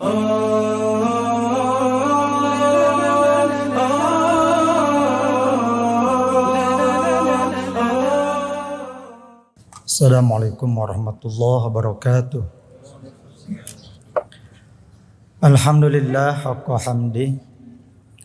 Assalamualaikum warahmatullahi wabarakatuh. Alhamdulillah haqqa hamdi.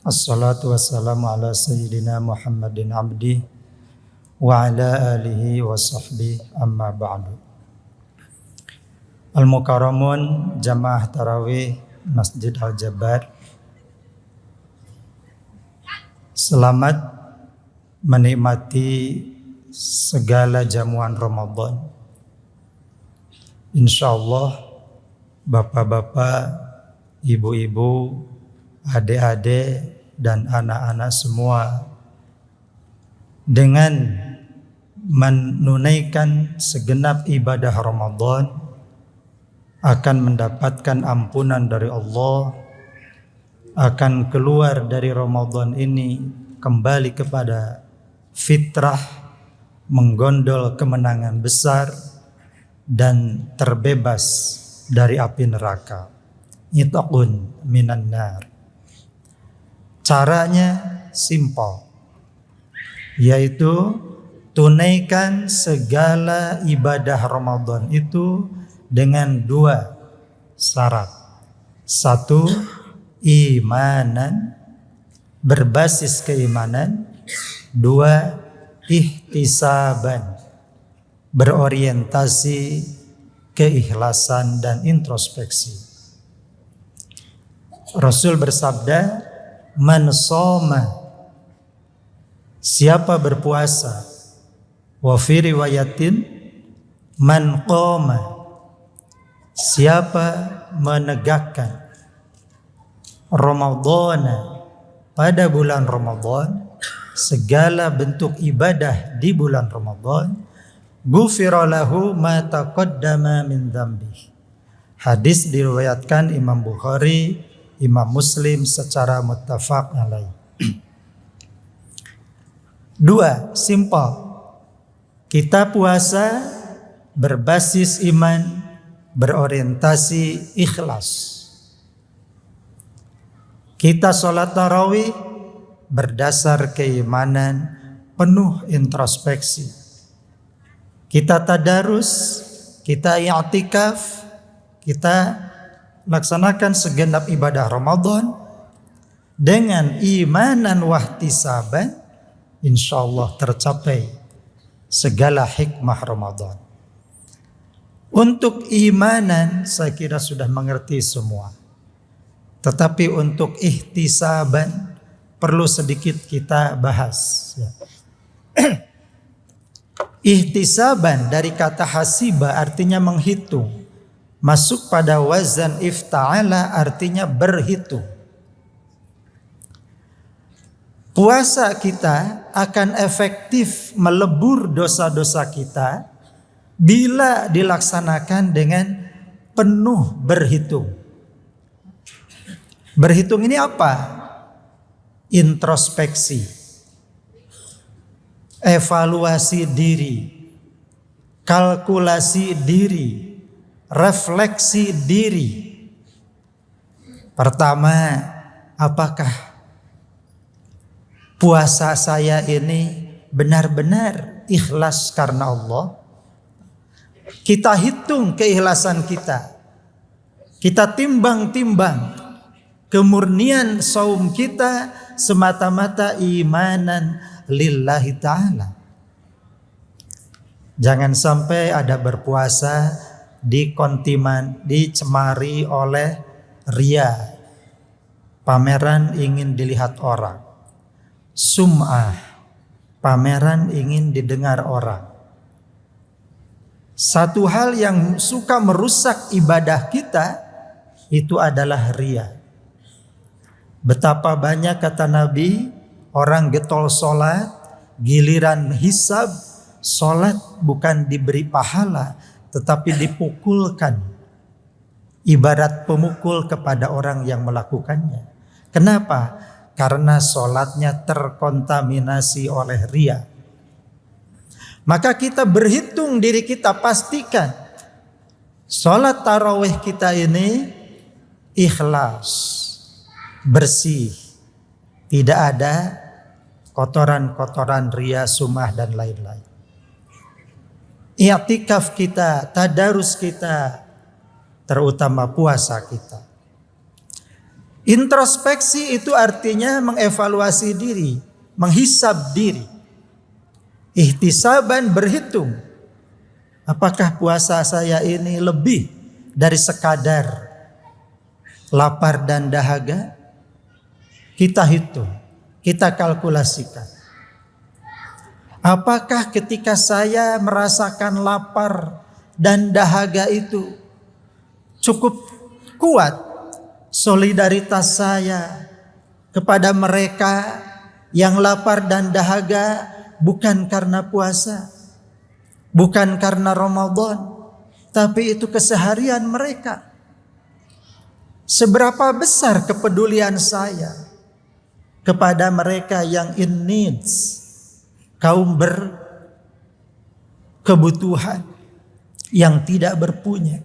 Assalatu wassalamu ala sayyidina Muhammadin abdi wa ala alihi wa sahbihi amma ba'du. Al-Mukarramun Jamaah Tarawih Masjid Al-Jabar, selamat menikmati segala jamuan Ramadan. Insyaallah bapak-bapak, ibu-ibu, adik-adik dan anak-anak semua dengan menunaikan segenap ibadah Ramadan akan mendapatkan ampunan dari Allah, akan keluar dari Ramadan ini kembali kepada fitrah, menggondol kemenangan besar dan terbebas dari api neraka. Itaqun minan nar. Caranya simpel, yaitu tunaikan segala ibadah Ramadan itu dengan dua syarat. Satu, imanan, berbasis keimanan. Dua, ihtisaban, berorientasi keikhlasan dan introspeksi. Rasul bersabda, man shoma, siapa berpuasa, wa fi riwayatin man qoma, siapa menegakkan Ramadhan, pada bulan Ramadan, segala bentuk ibadah di bulan Ramadan, ghufira lahu ma taqaddama min dzambi. Hadis diriwayatkan Imam Bukhari, Imam Muslim secara muttafaq alaih. Dua, simpel. Kita puasa berbasis iman, berorientasi ikhlas. Kita sholat tarawih berdasar keimanan, penuh introspeksi. Kita tadarus, kita i'tikaf, kita laksanakan segenap ibadah Ramadan dengan imanan wahtisaban, insyaallah tercapai segala hikmah Ramadan. Untuk imanan saya kira sudah mengerti semua. Tetapi untuk ihtisaban perlu sedikit kita bahas. Ihtisaban dari kata hasiba artinya menghitung. Masuk pada wazan ifta'ala artinya berhitung. Puasa kita akan efektif melebur dosa-dosa kita bila dilaksanakan dengan penuh berhitung. Berhitung ini apa? Introspeksi, evaluasi diri, kalkulasi diri, refleksi diri. Pertama, apakah puasa saya ini benar-benar ikhlas karena Allah? Kita hitung keikhlasan kita. Kita timbang-timbang kemurnian saum kita semata-mata imanan lillahi ta'ala. Jangan sampai ada berpuasa dicemari oleh ria, pameran ingin dilihat orang, sum'ah, pameran ingin didengar orang. Satu hal yang suka merusak ibadah kita itu adalah ria. Betapa banyak kata Nabi orang getol sholat, giliran hisab, sholat bukan diberi pahala tetapi dipukulkan, ibarat pemukul kepada orang yang melakukannya. Kenapa? Karena sholatnya terkontaminasi oleh ria. Maka kita berhitung diri kita, pastikan sholat tarawih kita ini ikhlas, bersih, tidak ada kotoran-kotoran ria, sumah dan lain-lain. I'tikaf kita, tadarus kita, terutama puasa kita. Introspeksi itu artinya mengevaluasi diri, menghisab diri. Ihtisaban, berhitung. Apakah puasa saya ini lebih dari sekadar lapar dan dahaga? Kita hitung, kita kalkulasikan. Apakah ketika saya merasakan lapar dan dahaga itu cukup kuat solidaritas saya kepada mereka yang lapar dan dahaga bukan karena puasa, bukan karena Ramadan, tapi itu keseharian mereka. Seberapa besar kepedulian saya kepada mereka yang in needs, kaum berkebutuhan, yang tidak berpunya.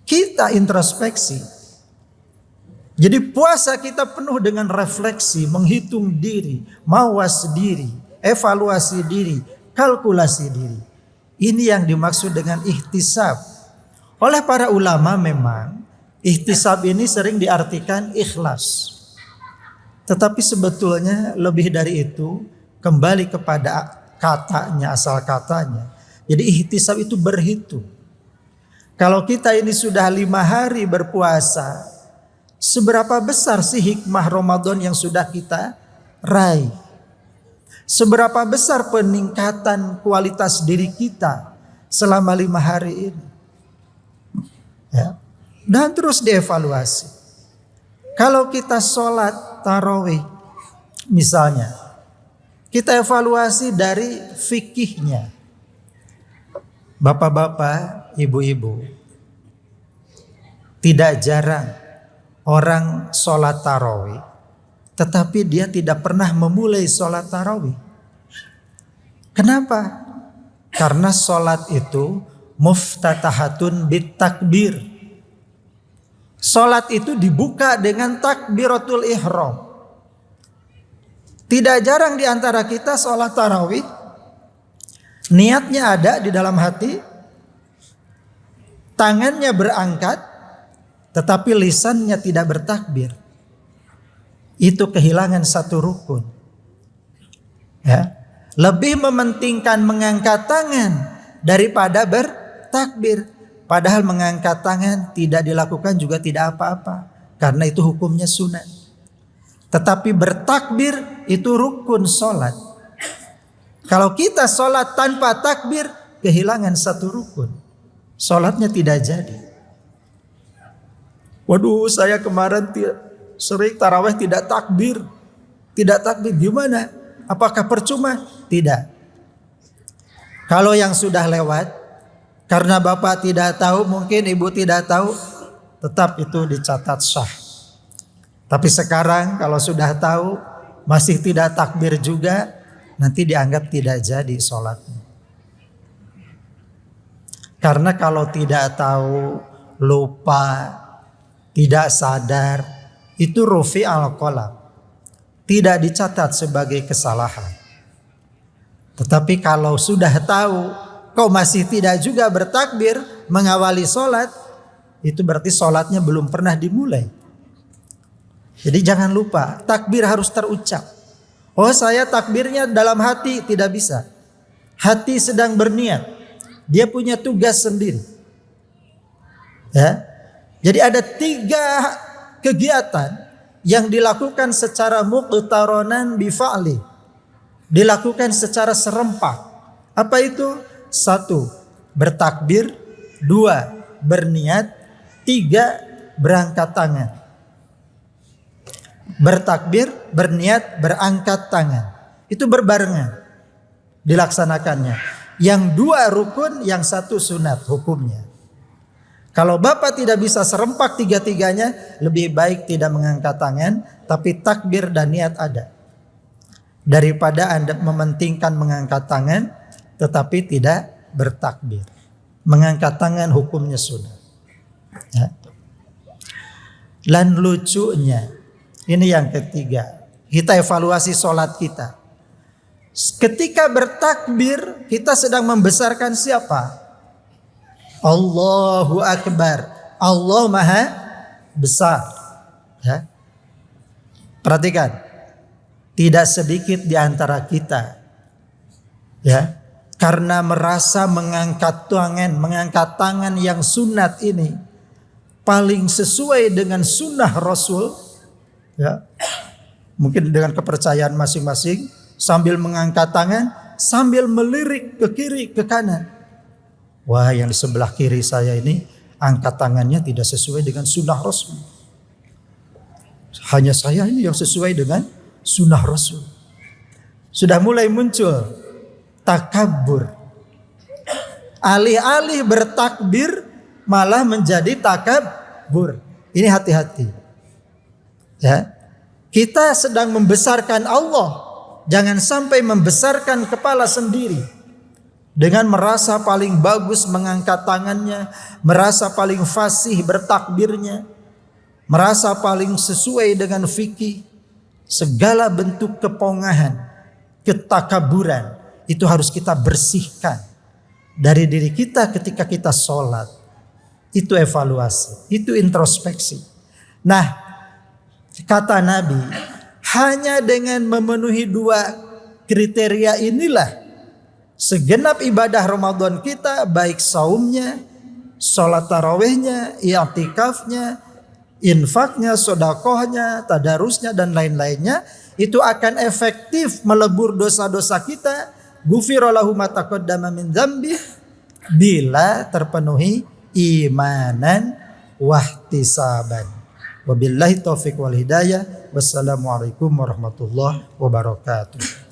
Kita introspeksi. Jadi puasa kita penuh dengan refleksi, menghitung diri, mawas diri, evaluasi diri, kalkulasi diri. Ini yang dimaksud dengan ihtisab. Oleh para ulama memang ihtisab ini sering diartikan ikhlas. Tetapi sebetulnya lebih dari itu, kembali kepada katanya, asal katanya. Jadi ihtisab itu berhitung. Kalau kita ini sudah 5 hari berpuasa, seberapa besar sih hikmah Ramadan yang sudah kita raih? Seberapa besar peningkatan kualitas diri kita selama 5 hari ini? Ya. Dan terus dievaluasi. Kalau kita sholat tarawih misalnya, kita evaluasi dari fikihnya. Bapak-bapak, ibu-ibu, tidak jarang orang sholat tarawih, tetapi dia tidak pernah memulai sholat tarawih. Kenapa? Karena sholat itu muftatahatun bitakbir. Sholat itu dibuka dengan takbiratul ihram. Tidak jarang di antara kita sholat tarawih, niatnya ada di dalam hati, tangannya berangkat, tetapi lisannya tidak bertakbir. Itu kehilangan satu rukun. Ya, lebih mementingkan mengangkat tangan daripada bertakbir. Padahal mengangkat tangan tidak dilakukan juga tidak apa-apa, karena itu hukumnya sunat. Tetapi bertakbir itu rukun sholat. Kalau kita sholat tanpa takbir, kehilangan satu rukun, sholatnya tidak jadi. Waduh, saya kemarin sering tarawih tidak takbir. Tidak takbir, gimana? Apakah percuma? Tidak. Kalau yang sudah lewat, karena bapak tidak tahu, mungkin ibu tidak tahu, tetap itu dicatat sah. Tapi sekarang kalau sudah tahu, masih tidak takbir juga, nanti dianggap tidak jadi sholatnya. Karena kalau tidak tahu, lupa, tidak sadar, itu rufi al-qalam, tidak dicatat sebagai kesalahan. Tetapi kalau sudah tahu, kau masih tidak juga bertakbir mengawali sholat, itu berarti sholatnya belum pernah dimulai. Jadi jangan lupa, takbir harus terucap. Oh, saya takbirnya dalam hati, tidak bisa. Hati sedang berniat, dia punya tugas sendiri. Ya. Jadi ada 3 kegiatan yang dilakukan secara muqtaronan bifa'li, dilakukan secara serempak. Apa itu? 1, bertakbir. 2, berniat. 3, berangkat tangan. Bertakbir, berniat, berangkat tangan. Itu berbarengan dilaksanakannya. Yang 2 rukun, yang 1 sunat hukumnya. Kalau bapak tidak bisa serempak 3-tiganya, lebih baik tidak mengangkat tangan, tapi takbir dan niat ada. Daripada Anda mementingkan mengangkat tangan, tetapi tidak bertakbir. Mengangkat tangan hukumnya sunat. Ya. Dan lucunya, ini yang ketiga, kita evaluasi sholat kita. Ketika bertakbir, kita sedang membesarkan siapa? Allahu Akbar. Allah Maha Besar. Ya. Perhatikan, tidak sedikit di antara kita, ya, karena merasa mengangkat tangan yang sunat ini paling sesuai dengan sunnah Rasul, ya, mungkin dengan kepercayaan masing-masing, sambil mengangkat tangan, sambil melirik ke kiri ke kanan. Wah, yang di sebelah kiri saya ini angkat tangannya tidak sesuai dengan sunnah Rasul. Hanya saya ini yang sesuai dengan sunnah Rasul. Sudah mulai muncul takabur. Alih-alih bertakbir malah menjadi takabur. Ini hati-hati. Ya. Kita sedang membesarkan Allah. Jangan sampai membesarkan kepala sendiri. Dengan merasa paling bagus mengangkat tangannya. Merasa paling fasih bertakbirnya. Merasa paling sesuai dengan fikih. Segala bentuk kepongahan, ketakaburan, itu harus kita bersihkan dari diri kita ketika kita sholat. Itu evaluasi, itu introspeksi. Nah, kata Nabi, hanya dengan memenuhi dua kriteria inilah segenap ibadah Ramadan kita, baik saumnya, sholat tarawihnya, i'tikafnya, infaknya, sodakohnya, tadarusnya, dan lain-lainnya, itu akan efektif melebur dosa-dosa kita. Ghufira lahu ma taqaddama min dzambi, bila terpenuhi imanan wahtisaban. Wabillahi taufiq wal hidayah. Wassalamualaikum warahmatullahi wabarakatuh.